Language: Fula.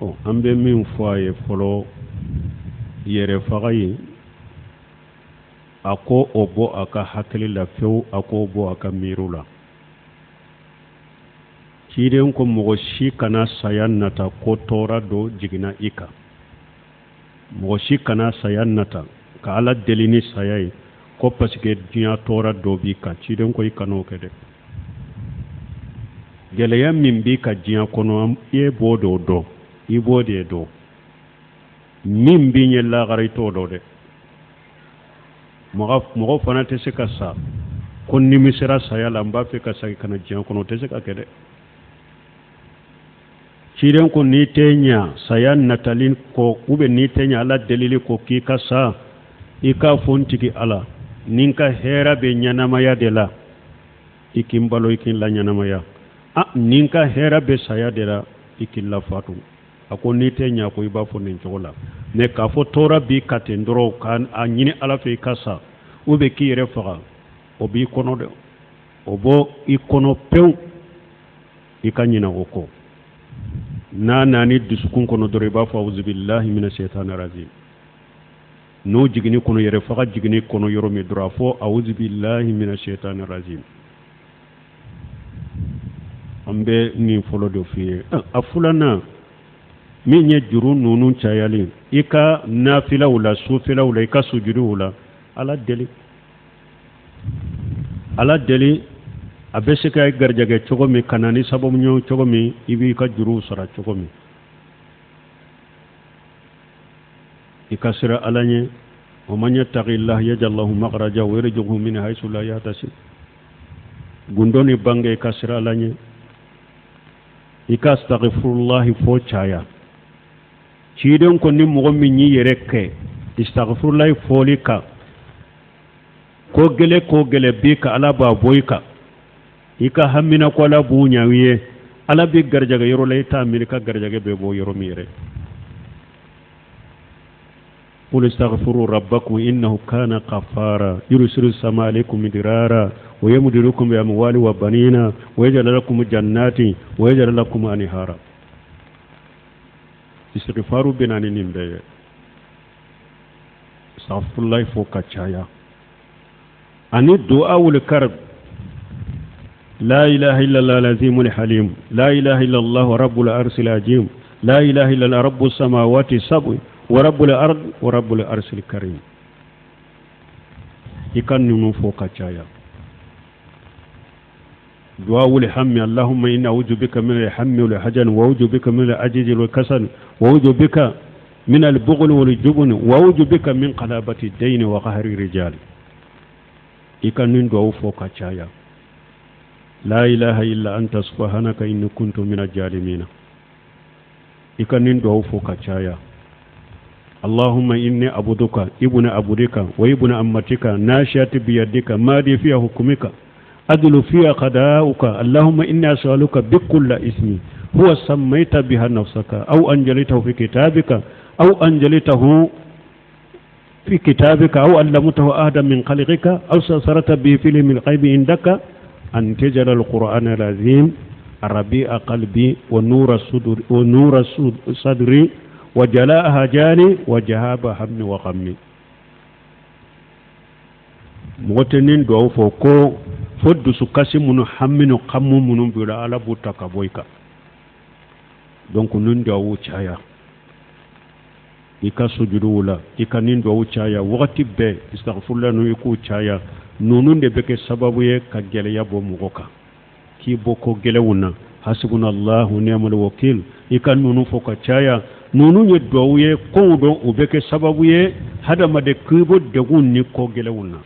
an bɛ min fɔ a ye fɔlɔ yɛrɛ faga ye a ko o bɔ a ka hakili la fewu a ko bɔ a ka miiriw la ciden ko mɔgɔ si kana saya nata ko tɔɔra dɔ jiginna i kan mɔgɔ si kana saya nata ka Ala deli ni saya ye ko parce que diɲɛ tɔɔra dɔ b'i kan ciden ko i kan'o kɛ dɛ gɛlɛya min b'i ka diɲɛ kɔnɔ i b'o dɔn i b'o de dɔn min b'i ɲɛ lagara i t'o dɔn dɛ mɔgɔ fana tɛ se ka sa ko nimisera saya la n b'a fɛ ka sa kana diɲɛ kɔnɔ o tɛ se ka kɛ dɛ ciden ko n'i tɛ ɲa saya natali kɔ n'i tɛ ɲa Ala delili kɔ k'i ka sa i k'a fɔ n tigi Ala ni n ka hɛrɛ bɛ ɲɛnamaya de la i k'i balo i k'i la ɲɛnamaya ni n ka hɛrɛ bɛ saya de la i k'i lafatu a ko n'i tɛ ɲa ko i b'a fɔ nin cogo la mais k'a fɔ tɔɔra b'i ka ten dɔrɔn k'a ɲini Ala fɛ i ka sa k'i yɛrɛ faga o b'i kɔnɔ dɛ o bɔ i kɔnɔ pewu i ka ɲinɛ o kɔ n'a nani dusukun kɔnɔ dɔrɔn i b'a fɔ auzubillahi minash shaitani rajim n'o jiginni kɔnɔ yɛrɛ faga jiginni kɔnɔ yɔrɔ min dɔrɔn a fɔ auzubillahi minash shaitani rajim an bɛ nin fɔlɔ dɔ f'i ye a filanan min ye juru ninnu cayali i ka nafilaw la sufilaw la i ka sujuduw la Ala deli a bɛ se ka garijɛgɛ cogo min ka na ni sababu ɲɔgɔn cogo min i b'i ka juruw sara cogo min i ka sira Ala ɲɛ wa man yattaqillaha yaj'al lahu makhraja wa yarzuqhu min haythu la yahtasib gundo ni bange i ka sira Ala ɲɛ i ka astaghfirullahi fo caya ciden ko ni mɔgɔ min y'i yɛrɛ kɛ astaghfirullahi fɔli kan ko gɛlɛ bi ka Ala b'a bɔ i kan i ka hamina ko Ala b'u ɲaw ye Ala bɛ garijɛgɛ yɔrɔ la i t'a miiri ka garijɛgɛ bɛ bɔ yɔrɔ min yɛrɛ قل استغفروا ربكم إنه كان غفارا يرسل السماء عليكم مدرارا ويمددكم بأموال وبنين ويجعل لكم جنات ويجعل لكم أنهارا استغفار بنان نمبي استغفر الله فوق الشايا أن الدعاء والكرب لا إله إلا الله العظيم الحليم لا إله إلا الله رب العرش العظيم لا إله إلا الله رب السماوات السبع ورب الأرض ورب العرش الكريم يكن نفوق الشايا دعاء الهم اللهم إن أعوذ بك من الهم والحزن وأعوذ بك من العجز والكسل وأعوذ بك من البغل والجبن وأعوذ بك من قلابة الدين وقهر الرجال يكن دعاء فوق الشايا لا إله إلا أنت سبحانك إني كنت من الظالمين يكن دعاء فوق الشايا اللهم إني عبدك ابن عبدك وابن أمتك ناشئة بيدك ماضي فيها حكمك أدل فيها قضاؤك اللهم إني أسألك بكل اسم هو سميت بها نفسك أو أنزلته في كتابك أو علمته أحدا من خلقك أو استأثرت به في علم الغيب عندك أن تجعل القرآن العظيم ربيع قلبي ونور صدري وجلاء هجاني وجهاب همي وغمي موتنين دعو فوكو فد سكاسي منو حمينو قمو منو بيلا على بوتاكا بويكا دونك نين دعو چايا ika sujudu la ika nin do chaya wakati be astaghfirullah no yiku chaya nunun de beke sababu ye ka geleya bo mugoka ki boko gelewuna hasbunallahu ni'mal wakil ika nunu foka chaya nunu ye do ye ko do ubeke sababu ye hada made kubo de gunni ko gelewuna